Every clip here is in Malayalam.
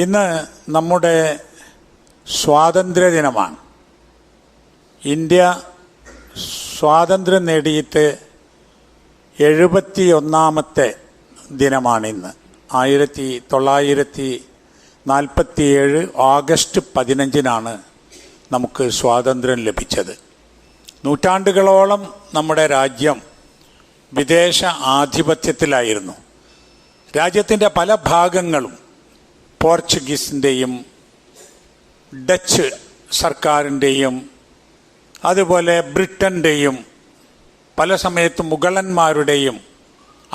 ഇന്ന് നമ്മുടെ സ്വാതന്ത്ര്യദിനമാണ്. ഇന്ത്യ സ്വാതന്ത്ര്യം നേടിയിട്ട് 71ാമത്തെ ദിനമാണിന്ന്. 1947 ഓഗസ്റ്റ് 15 നമുക്ക് സ്വാതന്ത്ര്യം ലഭിച്ചത്. നൂറ്റാണ്ടുകളോളം നമ്മുടെ രാജ്യം വിദേശ ആധിപത്യത്തിലായിരുന്നു. രാജ്യത്തിൻ്റെ പല ഭാഗങ്ങളും പോർച്ചുഗീസിൻ്റെയും ഡച്ച് സർക്കാരിൻ്റെയും അതുപോലെ ബ്രിട്ടൻ്റെയും പല സമയത്ത് മുഗളന്മാരുടെയും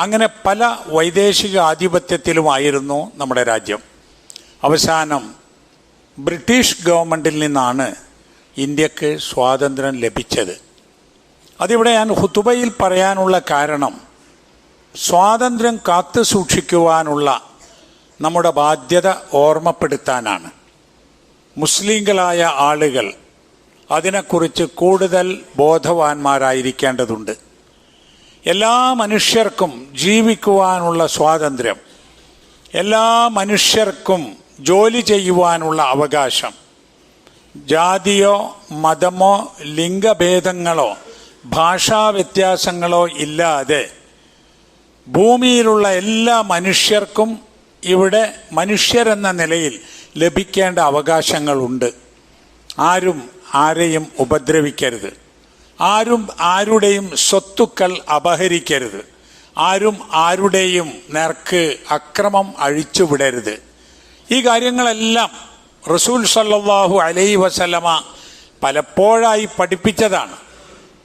അങ്ങനെ പല വൈദേശിക ആധിപത്യത്തിലുമായിരുന്നു നമ്മുടെ രാജ്യം. അവസാനം ബ്രിട്ടീഷ് ഗവൺമെൻറ്റിൽ നിന്നാണ് ഇന്ത്യക്ക് സ്വാതന്ത്ര്യം ലഭിച്ചത്. അതിവിടെ ഞാൻ ഖുതുബയിൽ പറയാനുള്ള കാരണം സ്വാതന്ത്ര്യം കാത്തു സൂക്ഷിക്കുവാനുള്ള നമ്മുടെ ബാധ്യത ഓർമ്മപ്പെടുത്താനാണ്. മുസ്ലിങ്ങളായ ആളുകൾ അതിനെക്കുറിച്ച് കൂടുതൽ ബോധവാന്മാരായിരിക്കേണ്ടതുണ്ട്. എല്ലാ മനുഷ്യർക്കും ജീവിക്കുവാനുള്ള സ്വാതന്ത്ര്യം, എല്ലാ മനുഷ്യർക്കും ജോലി ചെയ്യുവാനുള്ള അവകാശം, ജാതിയോ മതമോ ലിംഗഭേദങ്ങളോ ഭാഷാ വ്യത്യാസങ്ങളോ ഇല്ലാതെ ഭൂമിയിലുള്ള എല്ലാ മനുഷ്യർക്കും ഇവിടെ മനുഷ്യരെന്ന നിലയിൽ ലഭിക്കേണ്ട അവകാശങ്ങളുണ്ട്. ആരും ആരെയും ഉപദ്രവിക്കരുത്, ആരും ആരുടെയും സ്വത്തുക്കൾ അപഹരിക്കരുത്, ആരും ആരുടെയും നേർക്ക് അക്രമം അഴിച്ചുവിടരുത്. ഈ കാര്യങ്ങളെല്ലാം റസൂൽ സല്ലല്ലാഹു അലൈഹി വസല്ലമ പലപ്പോഴായി പഠിപ്പിച്ചതാണ്.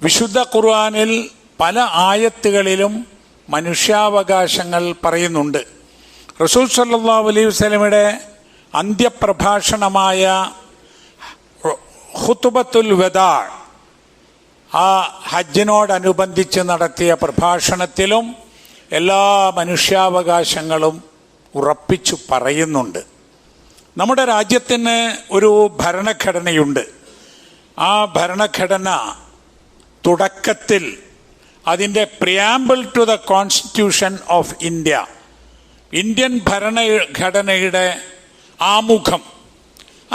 വിശുദ്ധ ഖുർആനിൽ പല ആയത്തുകളിലും മനുഷ്യാവകാശങ്ങൾ പറയുന്നുണ്ട്. റസൂൽ സല്ലല്ലാഹു അലൈഹി വസല്ലമയുടെ അന്ത്യപ്രഭാഷണമായ ഖുതുബത്തുൽ വദാ, ആ ഹജ്ജിനോടനുബന്ധിച്ച് നടത്തിയ പ്രഭാഷണത്തിലും എല്ലാ മനുഷ്യാവകാശങ്ങളും ഉറപ്പിച്ചു പറയുന്നുണ്ട്. നമ്മുടെ രാജ്യത്തിന് ഒരു ഭരണഘടനയുണ്ട്. ആ ഭരണഘടന തുടക്കത്തിൽ അതിൻ്റെ preamble to the constitution of India, Indian ഭരണഘടനയുടെ ആമുഖം,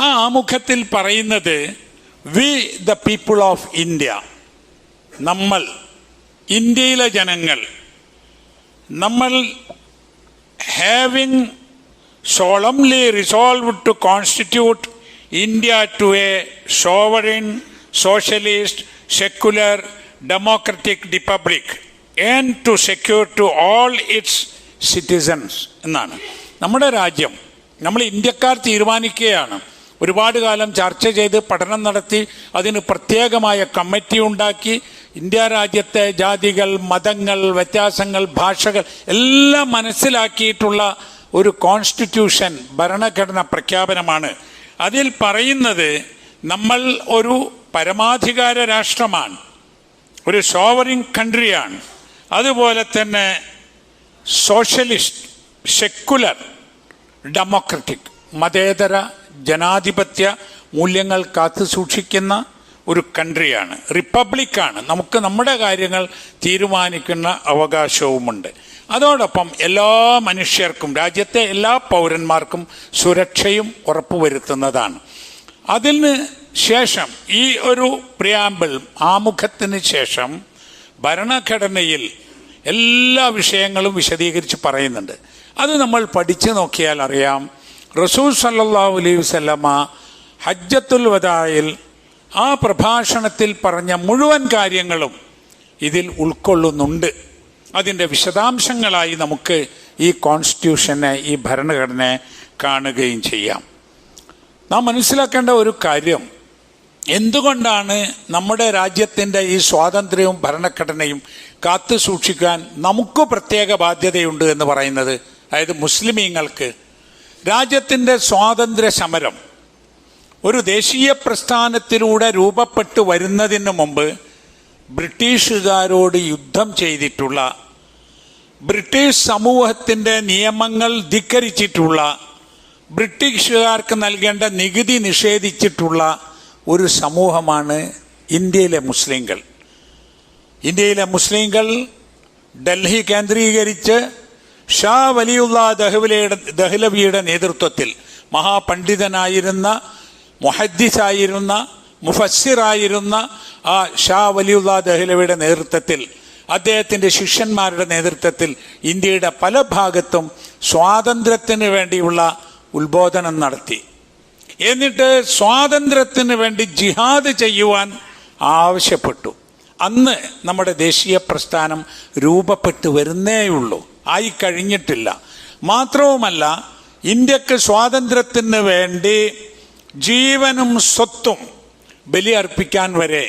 ആ ആമുഖത്തിൽ പറയുന്നത് we the people of India, നമ്മൾ ഇന്ത്യയിലെ ജനങ്ങൾ, നമ്മൾ having solemnly resolved to constitute India to a sovereign, socialist, secular, democratic republic and to secure to all its citizens എന്നാണ്. നമ്മുടെ രാജ്യം നമ്മൾ ഇന്ത്യക്കാർ തീരുമാനിക്കുകയാണ്. ഒരുപാട് കാലം ചർച്ച ചെയ്ത് പഠനം നടത്തി അതിന് പ്രത്യേകമായ കമ്മിറ്റി ഉണ്ടാക്കി ഇന്ത്യ രാജ്യത്തെ ജാതികൾ, മതങ്ങൾ, വ്യത്യാസങ്ങൾ, ഭാഷകൾ എല്ലാം മനസ്സിലാക്കിയിട്ടുള്ള ഒരു കോൺസ്റ്റിറ്റ്യൂഷൻ, ഭരണഘടന പ്രഖ്യാപനമാണ്. അതിൽ പറയുന്നത് നമ്മൾ ഒരു പരമാധികാര രാഷ്ട്രമാണ്, ഒരു സോവറിൻ കൺട്രിയാണ്. അതുപോലെ തന്നെ സോഷ്യലിസ്റ്റ്, സെക്കുലർ, ഡെമോക്രറ്റിക്, മതേതര ജനാധിപത്യ മൂല്യങ്ങൾ കാത്തു സൂക്ഷിക്കുന്ന ഒരു കൺട്രിയാണ്, റിപ്പബ്ലിക്കാണ്. നമുക്ക് നമ്മുടെ കാര്യങ്ങൾ തീരുമാനിക്കുന്ന അവകാശവുമുണ്ട്. അതോടൊപ്പം എല്ലാ മനുഷ്യർക്കും, രാജ്യത്തെ എല്ലാ പൗരന്മാർക്കും സുരക്ഷയും ഉറപ്പുവരുത്തുന്നതാണ്. അതിന് ശേഷം ഈ ഒരു പ്രിയാമ്പിൾ, ആമുഖത്തിന് ശേഷം ഭരണഘടനയിൽ എല്ലാ വിഷയങ്ങളും വിശദീകരിച്ച് പറയുന്നുണ്ട്. അത് നമ്മൾ പഠിച്ചു നോക്കിയാൽ അറിയാം. റസൂൽ സല്ലല്ലാഹു അലൈഹി വസല്ലമ ഹജ്ജത്തുൽ വദായിൽ ആ പ്രഭാഷണത്തിൽ പറഞ്ഞ മുഴുവൻ കാര്യങ്ങളും ഇതിൽ ഉൾക്കൊള്ളുന്നുണ്ട്. അതിൻ്റെ വിശദാംശങ്ങളായി നമുക്ക് ഈ കോൺസ്റ്റിറ്റ്യൂഷനെ, ഈ ഭരണഘടനയെ കാണുകയും ചെയ്യാം. നാം മനസ്സിലാക്കേണ്ട ഒരു കാര്യം, എന്തുകൊണ്ടാണ് നമ്മുടെ രാജ്യത്തിൻ്റെ ഈ സ്വാതന്ത്ര്യവും ഭരണഘടനയും കാത്തു സൂക്ഷിക്കാൻ നമുക്ക് പ്രത്യേക ബാധ്യതയുണ്ട് എന്ന് പറയുന്നത്? അതായത് മുസ്ലിമീങ്ങൾക്ക് രാജ്യത്തിൻ്റെ സ്വാതന്ത്ര്യ സമരം ഒരു ദേശീയ പ്രസ്ഥാനത്തിലൂടെ രൂപപ്പെട്ടു വരുന്നതിന് മുമ്പ് ബ്രിട്ടീഷുകാരോട് യുദ്ധം ചെയ്തിട്ടുള്ള, ബ്രിട്ടീഷ് സമൂഹത്തിൻ്റെ നിയമങ്ങൾ ധിക്കരിച്ചിട്ടുള്ള, ബ്രിട്ടീഷുകാർക്ക് നൽകേണ്ട നികുതി നിഷേധിച്ചിട്ടുള്ള ഒരു സമൂഹമാണ് ഇന്ത്യയിലെ മുസ്ലിങ്ങൾ. ഇന്ത്യയിലെ മുസ്ലിങ്ങൾ ഡൽഹി കേന്ദ്രീകരിച്ച് ഷാ വലിയുള്ള ദഹ്ലവിയുടെ നേതൃത്വത്തിൽ മഹാപണ്ഡിതനായിരുന്ന, മുഹദ്ദിസായിരുന്ന, മുഫസ്സിറായിരുന്ന ആ ഷാ വലിയുള്ള ദഹ്ലവിയുടെ നേതൃത്വത്തിൽ, അദ്ദേഹത്തിൻ്റെ ശിഷ്യന്മാരുടെ നേതൃത്വത്തിൽ ഇന്ത്യയുടെ പല ഭാഗത്തും സ്വാതന്ത്ര്യത്തിന് വേണ്ടിയുള്ള ഉത്ബോധനം നടത്തി. എന്നിട്ട് സ്വാതന്ത്ര്യത്തിന് വേണ്ടി ജിഹാദ് ചെയ്യുവാൻ ആവശ്യപ്പെട്ടു. അന്ന് നമ്മുടെ ദേശീയ പ്രസ്ഥാനം രൂപപ്പെട്ടു വരുന്നേയുള്ളൂ, ആയി കഴിഞ്ഞിട്ടില്ല. മാത്രവുമല്ല, ഇന്ത്യക്ക് സ്വാതന്ത്ര്യത്തിന് വേണ്ടി ജീവനും സ്വത്തും ബലിയർപ്പിക്കാൻ വരെ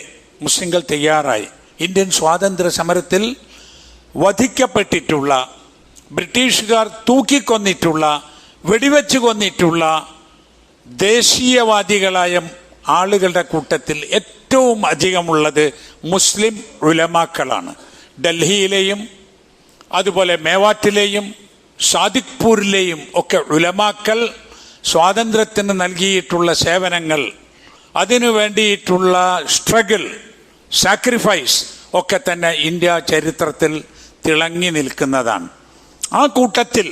മുസ്ലിങ്ങൾ തയ്യാറായി. ഇന്ത്യൻ സ്വാതന്ത്ര്യ സമരത്തിൽ വധിക്കപ്പെട്ടിട്ടുള്ള, ബ്രിട്ടീഷുകാർ തൂക്കിക്കൊന്നിട്ടുള്ള, വെടിവെച്ച് കൊന്നിട്ടുള്ള ദേശീയവാദികളായ ആളുകളുടെ കൂട്ടത്തിൽ ഏറ്റവും അധികമുള്ളത് മുസ്ലിം ഉലമാക്കളാണ്. ഡൽഹിയിലെയും അതുപോലെ മേവാറ്റിലെയും സാദിഖ്പൂരിലെയും ഒക്കെ ഉലമാക്കൾ സ്വാതന്ത്ര്യത്തിന് നൽകിയിട്ടുള്ള സേവനങ്ങൾ, അതിനു വേണ്ടിയിട്ടുള്ള സ്ട്രഗിൾ, സാക്രിഫൈസ് ഒക്കെ തന്നെ ഇന്ത്യ ചരിത്രത്തിൽ തിളങ്ങി നിൽക്കുന്നതാണ്. ആ കൂട്ടത്തിൽ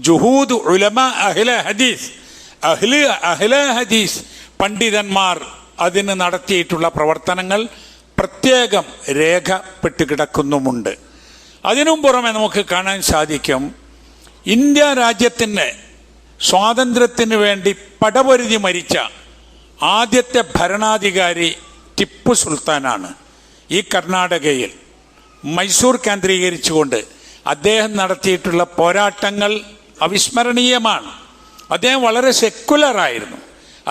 ജുഹൂദ് ഉലമ അഹ്ലെ ഹദീസ് പണ്ഡിതന്മാർ അതിന് നടത്തിയിട്ടുള്ള പ്രവർത്തനങ്ങൾ പ്രത്യേകം രേഖപ്പെട്ട് കിടക്കുന്നുമുണ്ട്. അതിനും പുറമെ നമുക്ക് കാണാൻ സാധിക്കും, ഇന്ത്യ രാജ്യത്തിന് സ്വാതന്ത്ര്യത്തിന് വേണ്ടി പടപൊരുതി മരിച്ച ആദ്യത്തെ ഭരണാധികാരി ടിപ്പു സുൽത്താനാണ്. ഈ കർണാടകയിൽ മൈസൂർ കേന്ദ്രീകരിച്ചുകൊണ്ട് അദ്ദേഹം നടത്തിയിട്ടുള്ള പോരാട്ടങ്ങൾ അവിസ്മരണീയമാണ്. അദ്ദേഹം വളരെ സെക്കുലറായിരുന്നു.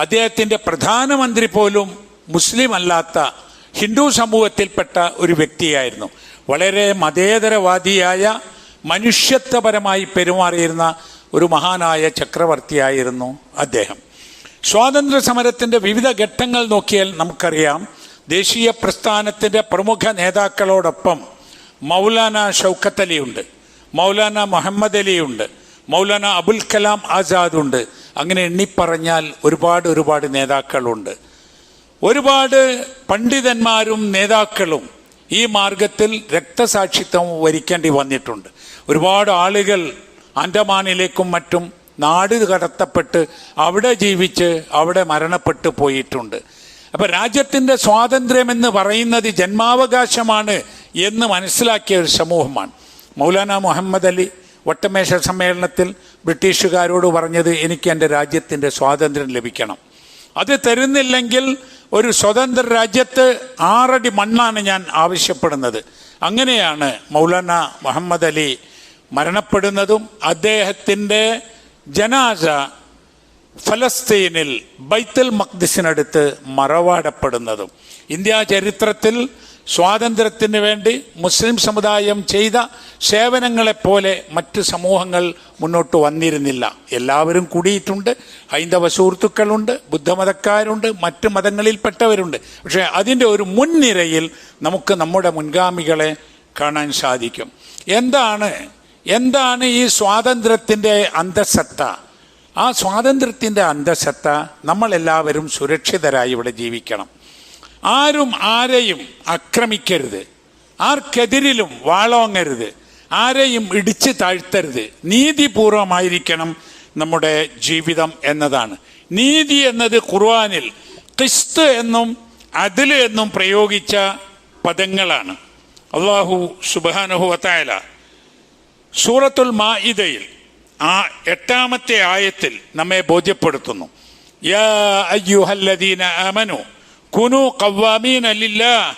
അദ്ദേഹത്തിൻ്റെ പ്രധാനമന്ത്രി പോലും മുസ്ലിം അല്ലാത്ത ഹിന്ദു സമൂഹത്തിൽപ്പെട്ട ഒരു വ്യക്തിയായിരുന്നു. വളരെ മതേതരവാദിയായ, മനുഷ്യത്വപരമായി പെരുമാറിയിരുന്ന ഒരു മഹാനായ ചക്രവർത്തിയായിരുന്നു അദ്ദേഹം. സ്വാതന്ത്ര്യ സമരത്തിൻ്റെ വിവിധ ഘട്ടങ്ങൾ നോക്കിയാൽ നമുക്കറിയാം, ദേശീയ പ്രസ്ഥാനത്തിൻ്റെ പ്രമുഖ നേതാക്കളോടൊപ്പം മൗലാന ഷൗക്കത്ത് അലിയുണ്ട്, മൗലാന മുഹമ്മദ് അലിയുണ്ട്, മൗലാന അബുൽ കലാം ആസാദുണ്ട്. അങ്ങനെ എണ്ണിപ്പറഞ്ഞാൽ ഒരുപാട് നേതാക്കളുണ്ട്. ഒരുപാട് പണ്ഡിതന്മാരും നേതാക്കളും ഈ മാർഗത്തിൽ രക്തസാക്ഷിത്വം വരിക്കേണ്ടി വന്നിട്ടുണ്ട്. ഒരുപാട് ആളുകൾ ആൻഡമാനിലേക്കും മറ്റും നാട് കടത്തപ്പെട്ട് അവിടെ ജീവിച്ച് അവിടെ മരണപ്പെട്ടു പോയിട്ടുണ്ട്. അപ്പം രാജ്യത്തിൻ്റെ സ്വാതന്ത്ര്യം എന്ന് പറയുന്നത് ജന്മാവകാശമാണ് എന്ന് മനസ്സിലാക്കിയ ഒരു സമൂഹമാണ്. മൗലാന മുഹമ്മദ് അലി വട്ടമേശ സമ്മേളനത്തിൽ ബ്രിട്ടീഷുകാരോട് പറഞ്ഞത്, എനിക്ക് എൻ്റെ രാജ്യത്തിൻ്റെ സ്വാതന്ത്ര്യം ലഭിക്കണം, അത് തരുന്നില്ലെങ്കിൽ ഒരു സ്വതന്ത്ര രാജ്യത്ത് 6 അടി മണ്ണാണ് ഞാൻ ആവശ്യപ്പെടുന്നത്. അങ്ങനെയാണ് മൗലാന മുഹമ്മദ് അലി മരണപ്പെടുന്നതും അദ്ദേഹത്തിൻ്റെ ജനാസ ഫലസ്തീനിൽ ബൈത്തുൽ മഖ്ദിസിനടുത്ത് മറവാടപ്പെടുന്നതും. ഇന്ത്യ ചരിത്രത്തിൽ സ്വാതന്ത്ര്യത്തിന് വേണ്ടി മുസ്ലിം സമുദായം ചെയ്ത സേവനങ്ങളെപ്പോലെ മറ്റ് സമൂഹങ്ങൾ മുന്നോട്ട് വന്നിരുന്നില്ല. എല്ലാവരും കൂടിയിട്ടുണ്ട്. ഹൈന്ദവ സുഹൃത്തുക്കളുണ്ട്, ബുദ്ധമതക്കാരുണ്ട്, മറ്റ് മതങ്ങളിൽപ്പെട്ടവരുണ്ട്. പക്ഷേ അതിൻ്റെ ഒരു മുൻനിരയിൽ നമുക്ക് നമ്മുടെ മുൻഗാമികളെ കാണാൻ സാധിക്കും. എന്താണ് ഈ സ്വാതന്ത്ര്യത്തിൻ്റെ അന്തഃസത്ത? ആ സ്വാതന്ത്ര്യത്തിൻ്റെ അന്തഃസത്ത, നമ്മളെല്ലാവരും സുരക്ഷിതരായി ഇവിടെ ജീവിക്കണം. ആരും ആരെയും ആക്രമിക്കരുത്, ആർക്കെതിരിലും വാളോങ്ങരുത്, ആരെയും ഇടിച്ച് താഴ്ത്തരുത്. നീതിപൂർവമായിരിക്കണം നമ്മുടെ ജീവിതം എന്നതാണ്. നീതി എന്നത് ഖുർആനിൽ ഖിസ്ത് എന്നും അദ്ല് എന്നും പ്രയോഗിച്ച പദങ്ങളാണ്. അല്ലാഹു സുബ്ഹാനഹു വ തആല സൂറത്തുൽ മാഇദയിൽ 8-ാമത്തെ ആയത്തിൽ നമ്മെ ബോധ്യപ്പെടുത്തുന്നു, യാ അയ്യുഹല്ലദീന ആമനു കുനു ഖവ്വാമീന ലില്ലാഹ്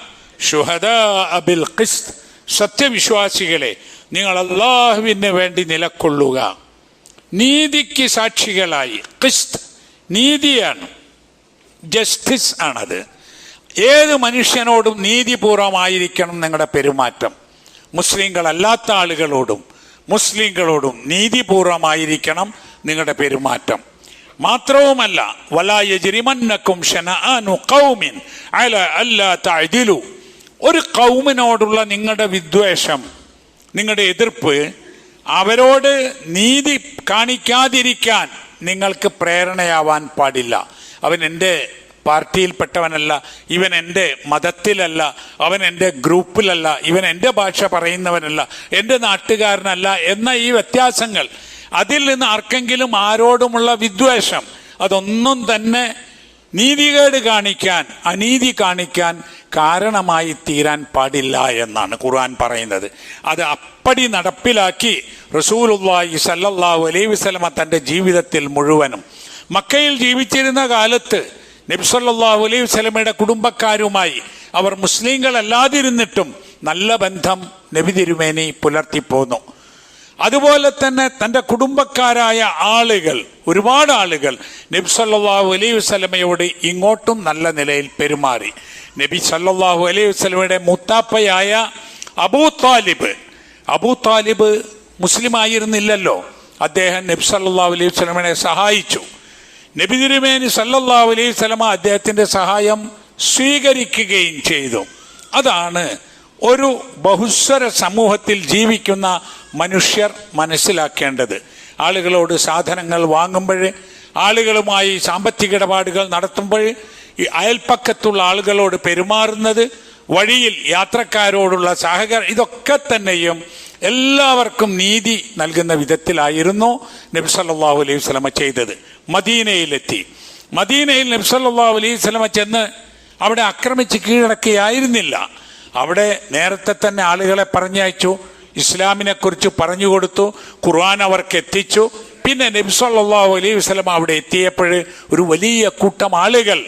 ശുഹദാഅ ബിൽ ഖിസ്ത്. സത്യവിശ്വാസികളെ, നിങ്ങൾ അല്ലാഹുവിന് വേണ്ടി നിലകൊള്ളുക, നീതിക്ക് സാക്ഷികളായി. ഖിസ്ത് നീതിയാണ്, ജസ്റ്റിസ് ആണത്. ഏത് മനുഷ്യനോടും നീതിപൂർവമായിരിക്കണം നിങ്ങളുടെ പെരുമാറ്റം. മുസ്ലിങ്ങളല്ലാത്ത ആളുകളോടും മുസ്ലിങ്ങളോടും നീതിപൂർവമായിരിക്കണം നിങ്ങളുടെ പെരുമാറ്റം. മാത്രവുമല്ല, വലാ യജ്രിമന്നകും ശനആനു ഖൗമിൻ അലാ അല്ലാ തഅദിലു. ഒരു ഖൗമിനോടുള്ള നിങ്ങളുടെ വിദ്വേഷം, നിങ്ങളുടെ എതിർപ്പ്, അവരോട് നീതി കാണിക്കാതിരിക്കാൻ നിങ്ങൾക്ക് പ്രേരണയാവാൻ പാടില്ല. അവൻ എൻ്റെ പാർട്ടിയിൽപ്പെട്ടവനല്ല, ഇവൻ എൻ്റെ മതത്തിലല്ല, അവൻ എൻ്റെ ഗ്രൂപ്പിലല്ല, ഇവൻ എൻ്റെ ഭാഷ പറയുന്നവനല്ല, എൻ്റെ നാട്ടുകാരനല്ല എന്ന ഈ വ്യത്യാസങ്ങൾ, അതിൽ നിന്ന് ആർക്കെങ്കിലും ആരോടുമുള്ള വിദ്വേഷം, അതൊന്നും തന്നെ നീതികേട് കാണിക്കാൻ, അനീതി കാണിക്കാൻ കാരണമായി തീരാൻ പാടില്ല എന്നാണ് ഖുർആൻ പറയുന്നത്. അത് അപ്പടി നടപ്പിലാക്കി റസൂലുള്ളാഹി സ്വല്ലല്ലാഹു അലൈഹി വസല്ലമ തൻ്റെ ജീവിതത്തിൽ മുഴുവനും, മക്കയിൽ ജീവിച്ചിരുന്ന കാലത്ത് നബി സല്ലല്ലാഹു അലൈഹി വസല്ലമയുടെ കുടുംബക്കാരുമായി അവർ മുസ്ലിങ്ങളല്ലാതിരുന്നിട്ടും നല്ല ബന്ധം നബി തിരുമേനി പുലർത്തിപ്പോന്നു. അതുപോലെ തന്നെ തൻ്റെ കുടുംബക്കാരായ ആളുകൾ, ഒരുപാട് ആളുകൾ നബി സല്ലല്ലാഹു അലൈഹി വസല്ലമയോട് ഇങ്ങോട്ടും നല്ല നിലയിൽ പെരുമാറി. നബി സല്ലല്ലാഹു അലൈഹി വസല്ലമയുടെ മുത്താപ്പയായ അബൂ താലിബ് മുസ്ലിം ആയിരുന്നില്ലല്ലോ. അദ്ദേഹം നബി സല്ലല്ലാഹു അലൈഹി വസല്ലമയെ സഹായിച്ചു. നബി തിരുമേനി സല്ലല്ലാഹു അലൈഹി വസല്ലമ അദ്ദേഹത്തിൻ്റെ സഹായം സ്വീകരിക്കുകയും ചെയ്തു. അതാണ് ഒരു ബഹുസ്വര സമൂഹത്തിൽ ജീവിക്കുന്ന മനുഷ്യർ മനസ്സിലാക്കേണ്ടത്. ആളുകളോട് സാധനങ്ങൾ വാങ്ങുമ്പോൾ, ആളുകളുമായി സാമ്പത്തിക ഇടപാടുകൾ നടത്തുമ്പോൾ, ഈ അയൽപ്പക്കത്തുള്ള ആളുകളോട് പെരുമാറുന്നത്, വഴിയിൽ യാത്രക്കാരോടുള്ള സഹകരണം, ഇതൊക്കെ തന്നെയും എല്ലാവർക്കും നീതി നൽകുന്ന വിധത്തിലായിരുന്നു നബി സല്ലല്ലാഹു അലൈഹി വസല്ലമ ചെയ്തത്. മദീനയിലെത്തി. മദീനയിൽ നബി സല്ലല്ലാഹു അലൈഹി വസല്ലമ ചെന്ന് അവിടെ ആക്രമിച്ച് കീഴടക്കുകയായിരുന്നില്ല. അവിടെ നേരത്തെ തന്നെ ആളുകളെ പറഞ്ഞയച്ചു, ഇസ്ലാമിനെ കുറിച്ച് പറഞ്ഞു കൊടുത്തു, ഖുർആൻ അവർക്ക് എത്തിച്ചു. പിന്നെ നബി സല്ലല്ലാഹു അലൈഹി വസല്ലമ അവിടെ എത്തിയപ്പോൾ ഒരു വലിയ കൂട്ടം ആളുകൾ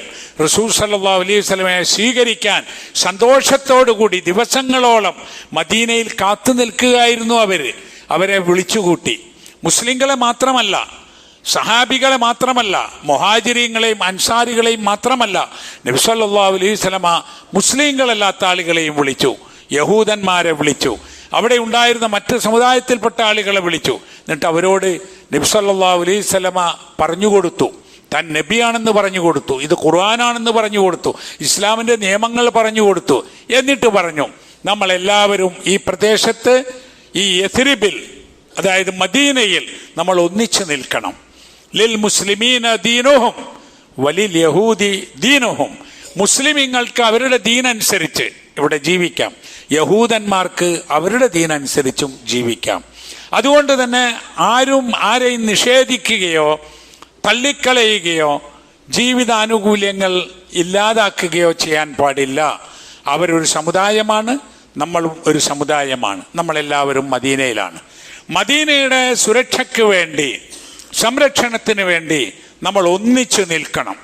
റസൂൽ സല്ലല്ലാഹു അലൈഹി വസല്ലമയെ സ്വീകരിക്കാൻ സന്തോഷത്തോടുകൂടി ദിവസങ്ങളോളം മദീനയിൽ കാത്തു നിൽക്കുകയായിരുന്നു. അവരെ വിളിച്ചുകൂട്ടി. മുസ്ലിങ്ങളെ മാത്രമല്ല, സഹാബികളെ മാത്രമല്ല, മുഹാജിരീങ്ങളെയും അൻസാരികളെയും മാത്രമല്ല, നബി സല്ലല്ലാഹു അലൈഹി വസല്ലമ മുസ്ലിങ്ങളല്ലാത്ത ആളുകളെയും വിളിച്ചു, യഹൂദന്മാരെ വിളിച്ചു, അവിടെ ഉണ്ടായിരുന്ന മറ്റ് സമുദായത്തിൽപ്പെട്ട ആളുകളെ വിളിച്ചു. എന്നിട്ട് അവരോട് നബി സല്ലല്ലാഹു അലൈഹി വസല്ലമ പറഞ്ഞു കൊടുത്തു, താൻ നബിയാണെന്ന് പറഞ്ഞു കൊടുത്തു, ഇത് ഖുർആനാണെന്ന് പറഞ്ഞു കൊടുത്തു, ഇസ്ലാമിൻ്റെ നിയമങ്ങൾ പറഞ്ഞു കൊടുത്തു. എന്നിട്ട് പറഞ്ഞു, നമ്മളെല്ലാവരും ഈ പ്രദേശത്ത്, ഈ യസ്രിബിൽ, അതായത് മദീനയിൽ നമ്മൾ ഒന്നിച്ചു നിൽക്കണം. ലിൽ മുസ്ലിമീന ദീനുഹും വലിൽ യഹൂദി ദീനുഹും. മുസ്ലിമീങ്ങൾക്ക് അവരുടെ ദീനനുസരിച്ച് ഇവിടെ ജീവിക്കാം, യഹൂദന്മാർക്ക് അവരുടെ ദീനനുസരിച്ചും ജീവിക്കാം. അതുകൊണ്ട് തന്നെ ആരും ആരെയും നിഷേധിക്കുകയോ തള്ളിക്കളയുകയോ ജീവിതാനുകൂല്യങ്ങൾ ഇല്ലാതാക്കുകയോ ചെയ്യാൻ പാടില്ല. അവരൊരു സമുദായമാണ്, നമ്മളും ഒരു സമുദായമാണ്. നമ്മളെല്ലാവരും മദീനയിലാണ്. മദീനയുടെ സുരക്ഷയ്ക്ക് വേണ്ടി, സംരക്ഷണത്തിന് വേണ്ടി നമ്മൾ ഒന്നിച്ചു നിൽക്കണം.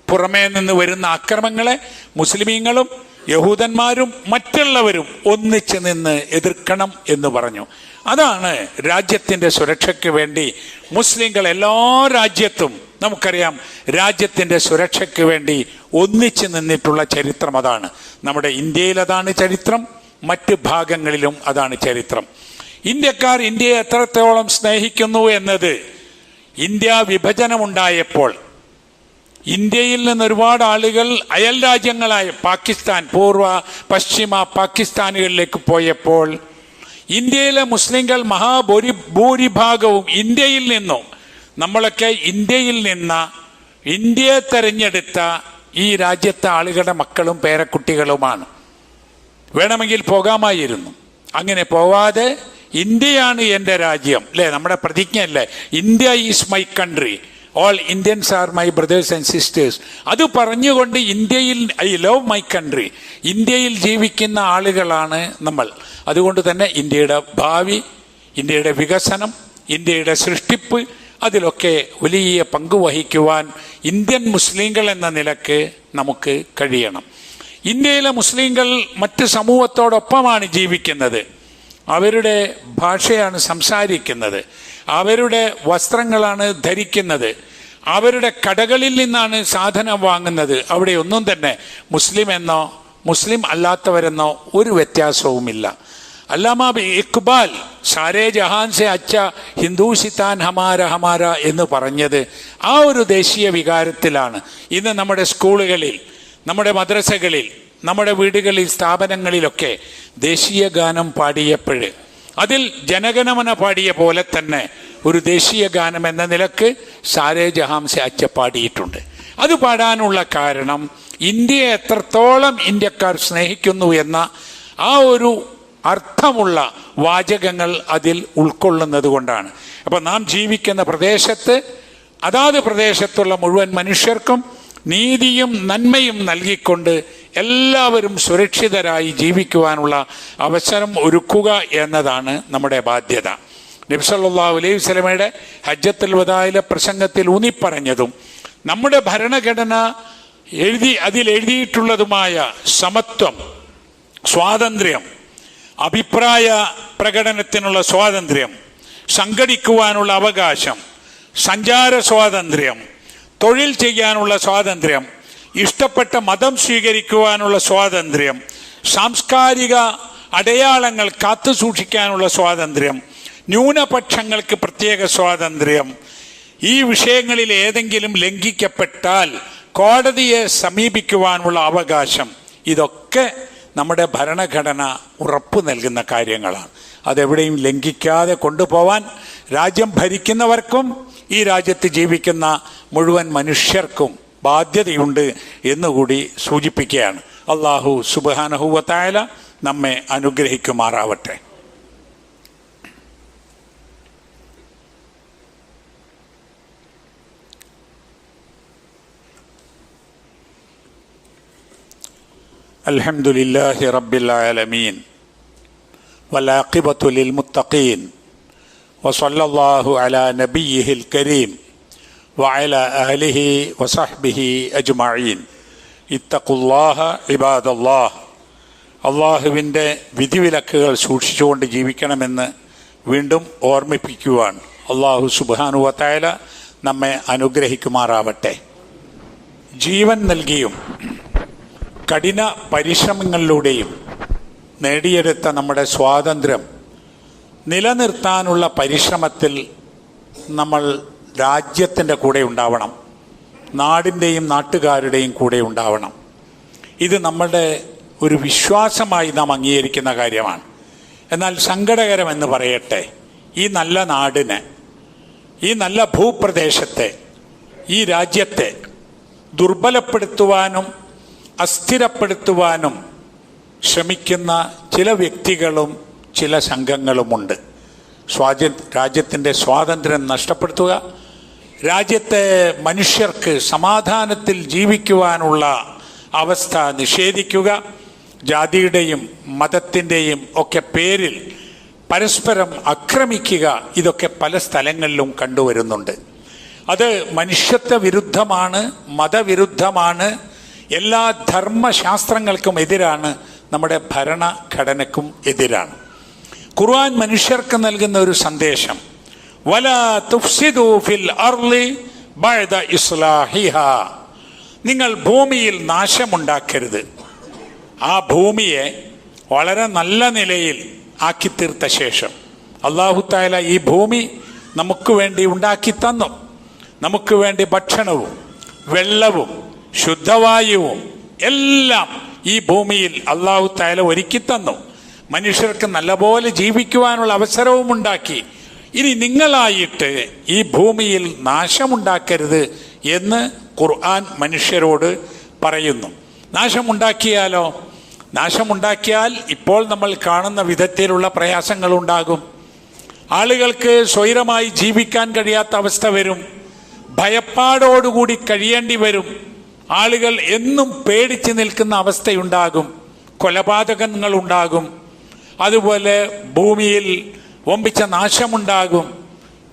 പുറമേ നിന്ന് വരുന്ന അക്രമങ്ങളെ മുസ്ലിമീങ്ങളും യഹൂദന്മാരും മറ്റുള്ളവരും ഒന്നിച്ചു നിന്ന് എതിർക്കണം എന്ന് പറഞ്ഞു. അതാണ് രാജ്യത്തിൻ്റെ സുരക്ഷയ്ക്ക് വേണ്ടി മുസ്ലിങ്ങൾ എല്ലാ രാജ്യത്തും, നമുക്കറിയാം, രാജ്യത്തിൻ്റെ സുരക്ഷയ്ക്ക് വേണ്ടി ഒന്നിച്ചു നിന്നിട്ടുള്ള ചരിത്രം അതാണ്. നമ്മുടെ ഇന്ത്യയിൽ അതാണ് ചരിത്രം, മറ്റ് ഭാഗങ്ങളിലും അതാണ് ചരിത്രം. ഇന്ത്യക്കാർ ഇന്ത്യയെ എത്രത്തോളം സ്നേഹിക്കുന്നു എന്നത് ഇന്ത്യ വിഭജനമുണ്ടായപ്പോൾ ഇന്ത്യയിൽ നിന്ന് ഒരുപാട് ആളുകൾ അയൽ രാജ്യങ്ങളായ പാകിസ്ഥാൻ, പൂർവ്വ പശ്ചിമ പാകിസ്ഥാനുകളിലേക്ക് പോയപ്പോൾ ഇന്ത്യയിലെ മുസ്ലിങ്ങൾ മഹാഭൂരിഭാഗവും ഇന്ത്യയിൽ നിന്നും, നമ്മളൊക്കെ ഇന്ത്യയിൽ നിന്ന് ഇന്ത്യയെ തെരഞ്ഞെടുത്ത ഈ രാജ്യത്തെ ആളുകളുടെ മക്കളും പേരക്കുട്ടികളുമാണ്. വേണമെങ്കിൽ പോകാമായിരുന്നു. അങ്ങനെ പോവാതെ ഇന്ത്യയാണ് എൻ്റെ രാജ്യം, അല്ലേ? നമ്മുടെ പ്രതിജ്ഞയല്ലേ, India is my country, all Indians are my brothers and sisters. അത് പറഞ്ഞുകൊണ്ട് ഇന്ത്യയിൽ, ഐ ലവ് മൈ കൺട്രി, ഇന്ത്യയിൽ ജീവിക്കുന്ന ആളുകളാണ് നമ്മൾ. അതുകൊണ്ട് തന്നെ ഇന്ത്യയുടെ ഭാവി, ഇന്ത്യയുടെ വികസനം, ഇന്ത്യയുടെ സൃഷ്ടിപ്പ്, അതിലൊക്കെ വലിയ പങ്ക് വഹിക്കുവാൻ ഇന്ത്യൻ മുസ്ലിങ്ങൾ എന്ന നിലക്ക് നമുക്ക് കഴിയണം. ഇന്ത്യയിലെ മുസ്ലിങ്ങൾ മറ്റ് സമൂഹത്തോടൊപ്പമാണ് ജീവിക്കുന്നത്. അവരുടെ ഭാഷയാണ് സംസാരിക്കുന്നത്, അവരുടെ വസ്ത്രങ്ങളാണ് ധരിക്കുന്നത്, അവരുടെ കടകളിൽ നിന്നാണ് സാധനം വാങ്ങുന്നത്. അവിടെ ഒന്നും തന്നെ മുസ്ലിം എന്നോ മുസ്ലിം അല്ലാത്തവരെന്നോ ഒരു വ്യത്യാസവുമില്ല. അല്ലാമ ഇഖ്ബാൽ സാരേ ജഹാൻ സെ അച്ച ഹിന്ദുസിത്താൻ ഹമാര ഹമാര എന്ന് പറഞ്ഞത് ആ ഒരു ദേശീയ വികാരത്തിലാണ്. ഇന്ന് നമ്മുടെ സ്കൂളുകളിൽ, നമ്മുടെ മദ്രസകളിൽ, നമ്മുടെ വീടുകളിൽ, സ്ഥാപനങ്ങളിലൊക്കെ ദേശീയ ഗാനം പാടിയപ്പോൾ അതിൽ ജനഗണമന പാടിയ പോലെ തന്നെ ഒരു ദേശീയ ഗാനം എന്ന നിലക്ക് സാരേ ജഹാം സെ അച്ച പാടിയിട്ടുണ്ട്. അത് പാടാനുള്ള കാരണം ഇന്ത്യയെ എത്രത്തോളം ഇന്ത്യക്കാർ സ്നേഹിക്കുന്നു എന്ന ആ ഒരു അർത്ഥമുള്ള വാചകങ്ങൾ അതിൽ ഉൾക്കൊള്ളുന്നത് കൊണ്ടാണ്. അപ്പം നാം ജീവിക്കുന്ന പ്രദേശത്ത് അതാത് പ്രദേശത്തുള്ള മുഴുവൻ മനുഷ്യർക്കും നീതിയും നന്മയും നൽകിക്കൊണ്ട് എല്ലാവരും സുരക്ഷിതരായി ജീവിക്കുവാനുള്ള അവസരം ഒരുക്കുക എന്നതാണ് നമ്മുടെ ബാധ്യത. നബി സല്ലല്ലാഹു അലൈഹി വസല്ലമയുടെ ഹജ്ജത്തുൽ വദായിലെ പ്രസംഗത്തിൽ ഊന്നിപ്പറഞ്ഞതും നമ്മുടെ ഭരണഘടന അതിലെഴുതിയിട്ടുള്ളതുമായ സമത്വം, സ്വാതന്ത്ര്യം, അഭിപ്രായ പ്രകടനത്തിനുള്ള സ്വാതന്ത്ര്യം, സംഘടിക്കുവാനുള്ള അവകാശം, സഞ്ചാര സ്വാതന്ത്ര്യം, തൊഴിൽ ചെയ്യാനുള്ള സ്വാതന്ത്ര്യം, ഇഷ്ടപ്പെട്ട മതം സ്വീകരിക്കുവാനുള്ള സ്വാതന്ത്ര്യം, സാംസ്കാരിക അടയാളങ്ങൾ കാത്തു സൂക്ഷിക്കാനുള്ള സ്വാതന്ത്ര്യം, ന്യൂനപക്ഷങ്ങൾക്ക് പ്രത്യേക സ്വാതന്ത്ര്യം, ഈ വിഷയങ്ങളിൽ ഏതെങ്കിലും ലംഘിക്കപ്പെട്ടാൽ കോടതിയെ സമീപിക്കുവാനുള്ള അവകാശം, ഇതൊക്കെ നമ്മുടെ ഭരണഘടന ഉറപ്പു നൽകുന്ന കാര്യങ്ങളാണ്. അതെവിടെയും ലംഘിക്കാതെ കൊണ്ടുപോവാൻ രാജ്യം ഭരിക്കുന്നവർക്കും ഈ രാജ്യത്ത് ജീവിക്കുന്ന മുഴുവൻ മനുഷ്യർക്കും ബാധ്യതയുണ്ട് എന്നുകൂടി സൂചിപ്പിക്കുകയാണ്. അല്ലാഹു സുബ്ഹാനഹു വ തആല നമ്മെ അനുഗ്രഹിക്കുമാറാവട്ടെ. അൽഹംദുലില്ലാഹി റബ്ബിൽ ആലമീൻ വൽആഖിബത്തു ലിൽമുത്തഖീൻ വസല്ലല്ലാഹു അലാ നബിയ്യിഹിൽ കരീം വഅലാ ആലിഹി വസഹ്ബിഹി അജ്മഈൻ. ഇത്തഖുല്ലാഹ ഇബാദല്ലാഹ്. അള്ളാഹുവിൻ്റെ വിധിവിലക്കുകൾ സൂക്ഷിച്ചുകൊണ്ട് ജീവിക്കണമെന്ന് വീണ്ടും ഓർമ്മിപ്പിക്കുവാൻ അള്ളാഹു സുബ്ഹാനഹു വ തആല നമ്മെ അനുഗ്രഹിക്കുമാറാവട്ടെ. ജീവൻ നൽകിയും കഠിന പരിശ്രമങ്ങളിലൂടെയും നേടിയെടുത്ത നമ്മുടെ സ്വാതന്ത്ര്യം നിലനിർത്താനുള്ള പരിശ്രമത്തിൽ നമ്മൾ രാജ്യത്തിൻ്റെ കൂടെ ഉണ്ടാവണം, നാടിൻ്റെയും നാട്ടുകാരുടെയും കൂടെ ഉണ്ടാവണം. ഇത് നമ്മളുടെ ഒരു വിശ്വാസമായി നാം അംഗീകരിക്കുന്ന കാര്യമാണ്. എന്നാൽ സങ്കടകരമെന്ന് പറയട്ടെ, ഈ നല്ല നാടിനെ, ഈ നല്ല ഭൂപ്രദേശത്തെ, ഈ രാജ്യത്തെ ദുർബലപ്പെടുത്തുവാനും അസ്ഥിരപ്പെടുത്തുവാനും ശ്രമിക്കുന്ന ചില വ്യക്തികളും ചില സംഘങ്ങളുമുണ്ട്. രാജ്യത്തിൻ്റെ സ്വാതന്ത്ര്യം നഷ്ടപ്പെടുത്തുക, രാജ്യത്തെ മനുഷ്യർക്ക് സമാധാനത്തിൽ ജീവിക്കുവാനുള്ള അവസ്ഥ നിഷേധിക്കുക, ജാതിയുടെയും മതത്തിൻ്റെയും ഒക്കെ പേരിൽ പരസ്പരം ആക്രമിക്കുക, ഇതൊക്കെ പല സ്ഥലങ്ങളിലും കണ്ടുവരുന്നുണ്ട്. അത് മനുഷ്യത്വ വിരുദ്ധമാണ്, മതവിരുദ്ധമാണ്, എല്ലാ ധർമ്മശാസ്ത്രങ്ങൾക്കും എതിരാണ്, നമ്മുടെ ഭരണഘടനയ്ക്കും എതിരാണ്. ഖുർആൻ മനുഷ്യർക്ക് നൽകുന്ന ഒരു സന്ദേശം, വലാ തുഫ്സിദു ഫിൽ അർളി ബഅദ ഇസ്ലാഹിഹാ, നിങ്ങൾ ഭൂമിയിൽ നാശമുണ്ടാക്കരുത്. ആ ഭൂമിയെ വളരെ നല്ല നിലയിൽ ആക്കിത്തീർത്ത ശേഷം അല്ലാഹു തആല ഈ ഭൂമി നമുക്ക് വേണ്ടി ഉണ്ടാക്കി തന്നു. നമുക്ക് വേണ്ടി ഭക്ഷണവും വെള്ളവും ശുദ്ധവായുവും എല്ലാം ഈ ഭൂമിയിൽ അല്ലാഹു തആല ഒരുക്കി തന്നു. മനുഷ്യർക്ക് നല്ലപോലെ ജീവിക്കുവാനുള്ള അവസരവും ഉണ്ടാക്കി. ഇനി നിങ്ങളായിട്ട് ഈ ഭൂമിയിൽ നാശമുണ്ടാക്കരുത് എന്ന് ഖുർആൻ മനുഷ്യരോട് പറയുന്നു. നാശമുണ്ടാക്കിയാലോ? നാശമുണ്ടാക്കിയാൽ ഇപ്പോൾ നമ്മൾ കാണുന്ന വിധത്തിലുള്ള പ്രയാസങ്ങളുണ്ടാകും. ആളുകൾക്ക് സ്വൈരമായി ജീവിക്കാൻ കഴിയാത്ത അവസ്ഥ വരും. ഭയപ്പാടോടുകൂടി കഴിയേണ്ടി വരും. ആളുകൾ എന്നും പേടിച്ച് നിൽക്കുന്ന അവസ്ഥയുണ്ടാകും. കൊലപാതകങ്ങൾ ഉണ്ടാകും. അതുപോലെ ഭൂമിയിൽ വമ്പിച്ച നാശമുണ്ടാകും.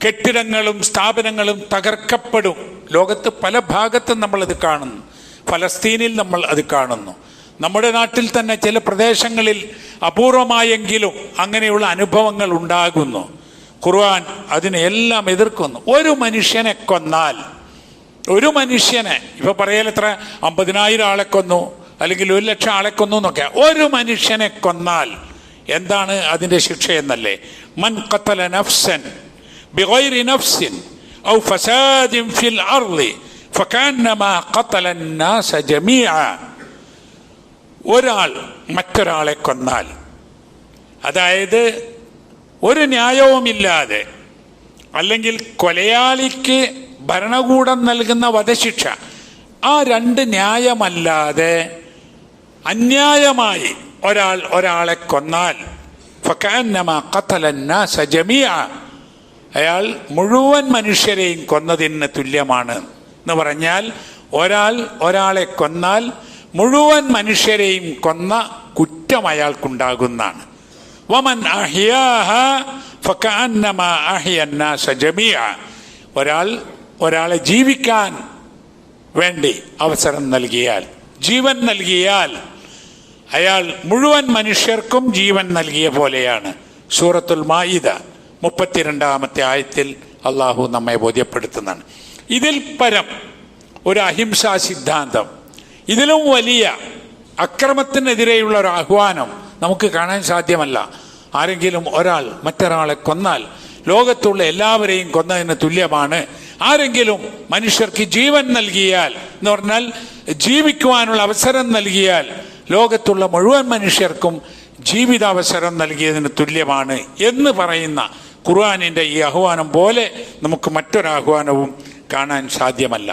കെട്ടിടങ്ങളും സ്ഥാപനങ്ങളും തകർക്കപ്പെടും. ലോകത്ത് പല ഭാഗത്തും നമ്മളത് കാണുന്നു. ഫലസ്തീനിൽ നമ്മൾ അത് കാണുന്നു. നമ്മുടെ നാട്ടിൽ തന്നെ ചില പ്രദേശങ്ങളിൽ അപൂർവമായെങ്കിലും അങ്ങനെയുള്ള അനുഭവങ്ങൾ ഉണ്ടാകുന്നു. ഖുർആൻ അതിനെല്ലാം എതിർക്കുന്നു. ഒരു മനുഷ്യനെ കൊന്നാൽ, ഒരു മനുഷ്യനെ, ഇപ്പൊ പറയലെത്ര 50,000 ആളെ കൊന്നു അല്ലെങ്കിൽ 1,00,000 ആളെ കൊന്നു എന്നൊക്കെ, ഒരു മനുഷ്യനെ കൊന്നാൽ എന്താണ് അതിൻ്റെ ശിക്ഷ എന്നല്ലേ? മൻ ഖതല നഫ്സൻ ബിഗൈരി നഫ്സിൻ ഔ ഫസാദിൻ ഫിൽ അർളി ഫകഅന്നമാ ഖതല അന്നാസ ജമീഅ. ഒരാൾ മറ്റൊരാളെ കൊന്നാൽ, അതായത് ഒരു ന്യായവുമില്ലാതെ, അല്ലെങ്കിൽ കൊലയാളിക്ക് ഭരണകൂടം നൽകുന്ന വധശിക്ഷ, ആ രണ്ട് ന്യായമല്ലാതെ അന്യായമായി ഒരാളെ കൊന്നാൽ ഫകഅന്നമാ ഖതല അന്നാസ ജമീഅ, അയാൾ മുഴുവൻ മനുഷ്യരെയും കൊന്നതിന് തുല്യമാണ് എന്ന് പറഞ്ഞാൽ ഒരാളെ കൊന്നാൽ മുഴുവൻ മനുഷ്യരെയും കൊന്ന കുറ്റം അയാൾക്കുണ്ടാകുന്നതാണ്. വമൻ അഹ്യാഹ ഫകഅന്നമാ അഹ്യന്നാസ ജമീഅ. ഒരാളെ ജീവിക്കാൻ വേണ്ടി അവസരം നൽകിയാൽ, ജീവൻ നൽകിയാൽ അയാൾ മുഴുവൻ മനുഷ്യർക്കും ജീവൻ നൽകിയ പോലെയാണ്. സൂറത്തുൽ മാഇദ 32-ാമത്തെ ആയത്തിൽ അള്ളാഹു നമ്മെ ബോധ്യപ്പെടുത്തുന്നതാണ്. ഇതിൽ പരം ഒരു അഹിംസാ സിദ്ധാന്തം, ഇതിലും വലിയ അക്രമത്തിനെതിരെയുള്ള ഒരു ആഹ്വാനം നമുക്ക് കാണാൻ സാധ്യമല്ല. ആരെങ്കിലും ഒരാൾ മറ്റൊരാളെ കൊന്നാൽ ലോകത്തുള്ള എല്ലാവരെയും കൊന്നതിന് തുല്യമാണ്. ആരെങ്കിലും മനുഷ്യർക്ക് ജീവൻ നൽകിയാൽ എന്ന് പറഞ്ഞാൽ ജീവിക്കുവാനുള്ള അവസരം നൽകിയാൽ ലോകത്തുള്ള മുഴുവൻ മനുഷ്യർക്കും ജീവിതാവസരം നൽകിയതിന് തുല്യമാണ് എന്ന് പറയുന്ന ഖുർആനിൻ്റെ ഈ ആഹ്വാനം പോലെ നമുക്ക് മറ്റൊരാഹ്വാനവും കാണാൻ സാധ്യമല്ല.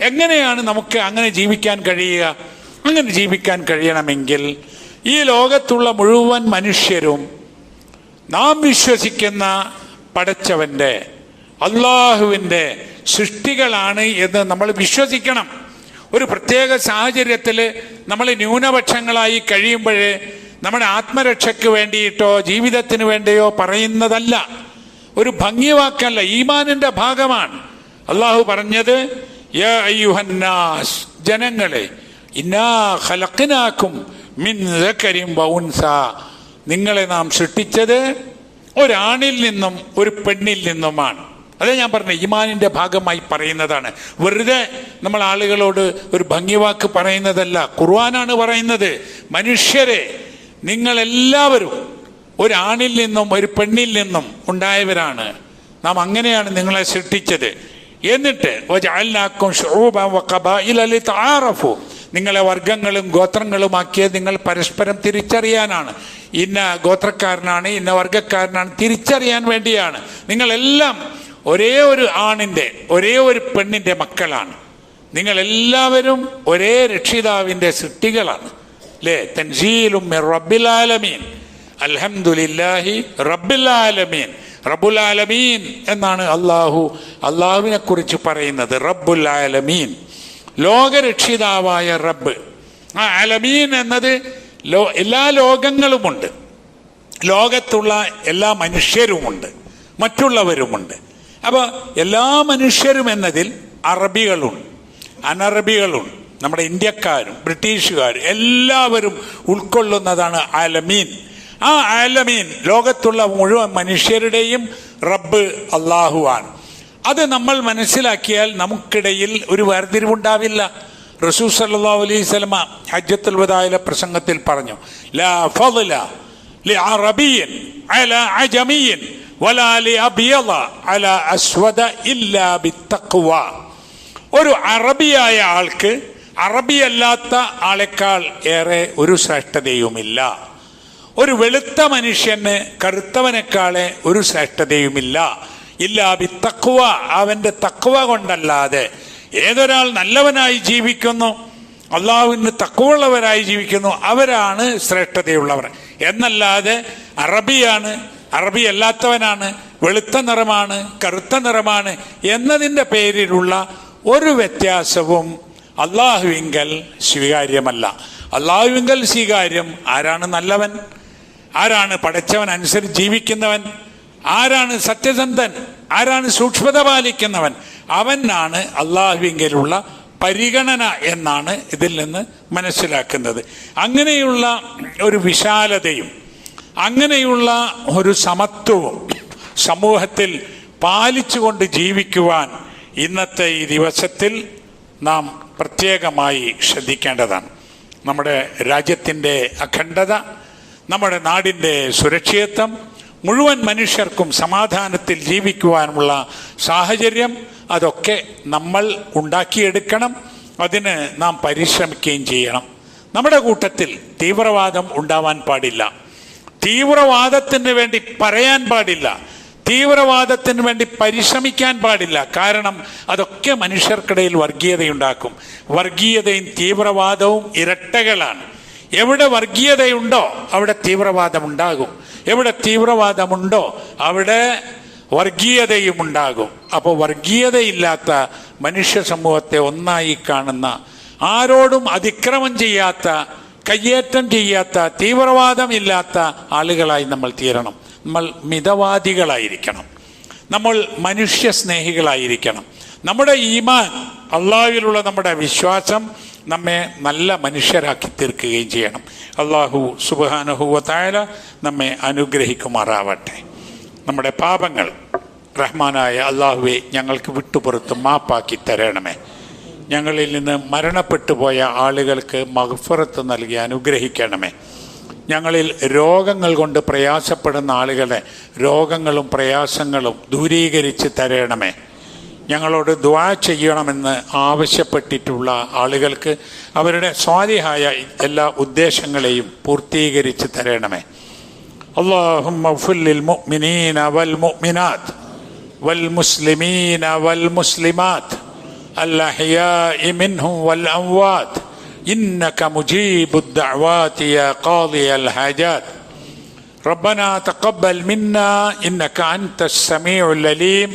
എങ്ങനെയാണ് നമുക്ക് അങ്ങനെ ജീവിക്കാൻ കഴിയുക? അങ്ങനെ ജീവിക്കാൻ കഴിയണമെങ്കിൽ ഈ ലോകത്തുള്ള മുഴുവൻ മനുഷ്യരും നാം വിശ്വസിക്കുന്ന പടച്ചവൻ്റെ, അള്ളാഹുവിൻ്റെ സൃഷ്ടികളാണ് എന്ന് നമ്മൾ വിശ്വസിക്കണം. ഒരു പ്രത്യേക സാഹചര്യത്തിൽ നമ്മൾ ന്യൂനപക്ഷങ്ങളായി കഴിയുമ്പോഴേ നമ്മുടെ ആത്മരക്ഷയ്ക്ക് വേണ്ടിയിട്ടോ ജീവിതത്തിന് വേണ്ടിയോ പറയുന്നതല്ല, ഒരു ഭംഗിവാക്കല്ല, ഈമാനിൻ്റെ ഭാഗമാണ്. അള്ളാഹു പറഞ്ഞത് യാ അയ്യുഹന്നാസ്, ജനങ്ങളെ, ഇന്നാ ഖലഖ്നാകും മിൻ ദക്കരിൻ വ ഉൻസ, നിങ്ങളെ നാം സൃഷ്ടിച്ചത് ഒരാണിൽ നിന്നും ഒരു പെണ്ണിൽ നിന്നുമാണ്. അതേ ഞാൻ പറഞ്ഞ ഈമാനിൻ്റെ ഭാഗമായി പറയുന്നതാണ്. വെറുതെ നമ്മൾ ആളുകളോട് ഒരു ഭംഗിവാക്ക് പറയുന്നതല്ല, ഖുർആനാണ് പറയുന്നത്. മനുഷ്യരെ, നിങ്ങളെല്ലാവരും ഒരാണിൽ നിന്നും ഒരു പെണ്ണിൽ നിന്നും ഉണ്ടായവരാണ്, നാം അങ്ങനെയാണ് നിങ്ങളെ സൃഷ്ടിച്ചത്. എന്നിട്ട് വജഅൽനാകും ശുഊബൻ വഖബായില ലിതആറഫു, നിങ്ങളെ വർഗങ്ങളും ഗോത്രങ്ങളുമാക്കിയത് നിങ്ങൾ പരസ്പരം തിരിച്ചറിയാനാണ്. ഇന്ന ഗോത്രക്കാരനാണ്, ഇന്ന വർഗക്കാരനാണ് തിരിച്ചറിയാൻ വേണ്ടിയാണ്. നിങ്ങളെല്ലാം ഒരേ ഒരു ആണിൻ്റെ, ഒരേ ഒരു പെണ്ണിൻ്റെ മക്കളാണ്. നിങ്ങളെല്ലാവരും ഒരേ രക്ഷിതാവിൻ്റെ സൃഷ്ടികളാണ്. അല്ലേ? തൻസീലും മിർ റബ്ബിൽ ആലമീൻ, അൽഹംദുലില്ലാഹി റബ്ബിൽ ആലമീൻ. റബ്ബുൽ ആലമീൻ എന്നാണ് അള്ളാഹുവിനെ കുറിച്ച് പറയുന്നത്. റബ്ബുൽ ആലമീൻ, ലോകരക്ഷിതാവായ റബ്ബ്. ആ ആലമീൻ എന്നത് എല്ലാ ലോകങ്ങളുമുണ്ട്, ലോകത്തുള്ള എല്ലാ മനുഷ്യരുമുണ്ട്, മറ്റുള്ളവരുമുണ്ട്. അപ്പോൾ എല്ലാ മനുഷ്യരും എന്നതിൽ അറബികളുണ്ട്, അനറബികളുണ്ട്, നമ്മുടെ ഇന്ത്യക്കാരും ബ്രിട്ടീഷുകാരും എല്ലാവരും ഉൾക്കൊള്ളുന്നതാണ് ആലമീൻ. ആ ആലമീൻ, ലോകത്തുള്ള മുഴുവൻ മനുഷ്യരുടെയും റബ്ബ് അള്ളാഹുവാണ്. അത് നമ്മൾ മനസ്സിലാക്കിയാൽ നമുക്കിടയിൽ ഒരു വേർതിരിവുണ്ടാവില്ല. റസൂൽ സല്ലല്ലാഹു അലൈഹി വസല്ലം ഹജ്ജത്തുൽ വദായിലെ പ്രസംഗത്തിൽ പറഞ്ഞു, ലാ ഫളല ലിഅറബിയ്യിൻ അലാ അജമിയ്യിൻ വലാ ലിഅബിയദ അലാ അസ്വദ ഇല്ലാ ബിത്തഖ്വ. ഒരു അറബിയായ ആൾക്ക് അറബിയല്ലാത്ത ആളെക്കാൾ ഏറെ ഒരു ശ്രേഷ്ഠതയുമില്ല. ഒരു വെളുത്ത മനുഷ്യന് കറുത്തവനേക്കാളെ ഒരു ശ്രേഷ്ഠതയുമില്ല. ഇല്ലാ ബിത്തഖ്വ, അവൻ്റെ തഖ്വ കൊണ്ടല്ലാതെ. ഏതൊരാൾ നല്ലവനായി ജീവിക്കുന്നു, അള്ളാഹുവിന് തഖ്വയുള്ളവരായി ജീവിക്കുന്നു, അവരാണ് ശ്രേഷ്ഠതയുള്ളവർ. എന്നല്ലാതെ അറബിയാണ്, അറബി അല്ലാത്തവനാണ്, വെളുത്ത നിറമാണ്, കറുത്ത നിറമാണ് എന്നതിൻ്റെ പേരിലുള്ള ഒരു വ്യത്യാസവും അള്ളാഹുവിങ്കൽ സ്വീകാര്യമല്ല. അള്ളാഹുവിങ്കൽ സ്വീകാര്യം ആരാണ് നല്ലവൻ, ആരാണ് പടച്ചവൻ അനുസരിച്ച് ജീവിക്കുന്നവൻ, ആരാണ് സത്യസന്ധൻ, ആരാണ് സൂക്ഷ്മത പാലിക്കുന്നവൻ, അവനാണ് അള്ളാഹുവിങ്കലുള്ള പരിഗണന എന്നാണ് ഇതിൽ നിന്ന് മനസ്സിലാക്കുന്നത്. അങ്ങനെയുള്ള ഒരു വിശാലതയും അങ്ങനെയുള്ള ഒരു സമത്വവും സമൂഹത്തിൽ പാലിച്ചുകൊണ്ട് ജീവിക്കുവാൻ ഇന്നത്തെ ഈ ദിവസത്തിൽ നാം പ്രത്യേകമായി ശ്രദ്ധിക്കേണ്ടതാണ്. നമ്മുടെ രാജ്യത്തിൻ്റെ അഖണ്ഡത, നമ്മുടെ നാടിൻ്റെ സുരക്ഷിതത്വം, മുഴുവൻ മനുഷ്യർക്കും സമാധാനത്തിൽ ജീവിക്കുവാനുള്ള സാഹചര്യം, അതൊക്കെ നമ്മൾ ഉണ്ടാക്കിയെടുക്കണം. അതിന് നാം പരിശ്രമിക്കുകയും ചെയ്യണം. നമ്മുടെ കൂട്ടത്തിൽ തീവ്രവാദം ഉണ്ടാവാൻ പാടില്ല, തീവ്രവാദത്തിന് വേണ്ടി പറയാൻ പാടില്ല, തീവ്രവാദത്തിന് വേണ്ടി പരിശ്രമിക്കാൻ പാടില്ല. കാരണം അതൊക്കെ മനുഷ്യർക്കിടയിൽ വർഗീയതയുണ്ടാക്കും. വർഗീയതയും തീവ്രവാദവും ഇരട്ടകളാണ്. എവിടെ വർഗീയതയുണ്ടോ അവിടെ തീവ്രവാദമുണ്ടാകും. എവിടെ തീവ്രവാദമുണ്ടോ അവിടെ വർഗീയതയും ഉണ്ടാകും. അപ്പോൾ വർഗീയതയില്ലാത്ത മനുഷ്യ സമൂഹത്തെ ഒന്നായി കാണുന്ന, ആരോടും അതിക്രമം ചെയ്യാത്ത, കയ്യേറ്റം ചെയ്യാത്ത, തീവ്രവാദമില്ലാത്ത ആളുകളായി നമ്മൾ തീരണം. നമ്മൾ മിതവാദികളായിരിക്കണം. നമ്മൾ മനുഷ്യ സ്നേഹികളായിരിക്കണം. നമ്മുടെ ഈമാൻ, അള്ളാഹുവിലുള്ള നമ്മുടെ വിശ്വാസം നമ്മെ നല്ല മനുഷ്യരാക്കി തീർക്കുകയും ചെയ്യണം. അള്ളാഹു സുബ്ഹാനഹു വ തആല നമ്മെ അനുഗ്രഹിക്കുമാറാവട്ടെ. നമ്മുടെ പാപങ്ങൾ റഹ്മാനായ അള്ളാഹുവെ ഞങ്ങൾക്ക് വിട്ടുപുറത്ത് മാപ്പാക്കി തരണമേ. ഞങ്ങളിൽ നിന്ന് മരണപ്പെട്ടു പോയ ആളുകൾക്ക് മഗ്ഫിറത്ത് നൽകി അനുഗ്രഹിക്കണമേ. ഞങ്ങളിൽ രോഗങ്ങൾ കൊണ്ട് പ്രയാസപ്പെടുന്ന ആളുകളെ രോഗങ്ങളും പ്രയാസങ്ങളും ദൂരീകരിച്ച് തരണമേ. ഞങ്ങളോട് ദുആ ചെയ്യണമെന്ന് ആവശ്യപ്പെട്ടിട്ടുള്ള ആളുകൾക്ക് അവരുടെ സ്വാലിഹായ എല്ലാ ഉദ്ദേശങ്ങളെയും പൂർത്തീകരിച്ച് തരണമേ. اللهم اغفر للمؤمنين والمؤمنات والمسلمين والمسلمات الأحياء منهم والأموات إنك مجيب الدعوات يا قاضي الحاجات. ربنا تقبل منا إنك أنت السميع العليم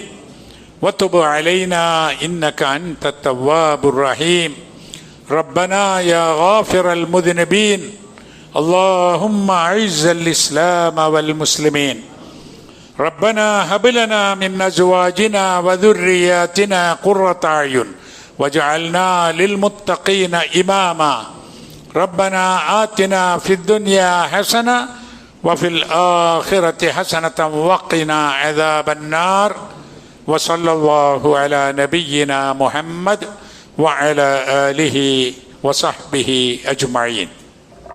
وتب علينا إنك أنت التواب الرحيم. ربنا يا غافر المذنبين اللهم أعز الإسلام والمسلمين. ربنا هب لنا من أزواجنا وذرياتنا قرة أعين واجعلنا للمتقين إماما. ربنا آتنا في الدنيا حسنة وفي الآخرة حسنة وقنا عذاب النار. وصلى الله على نبينا محمد وعلى آله وصحبه أجمعين.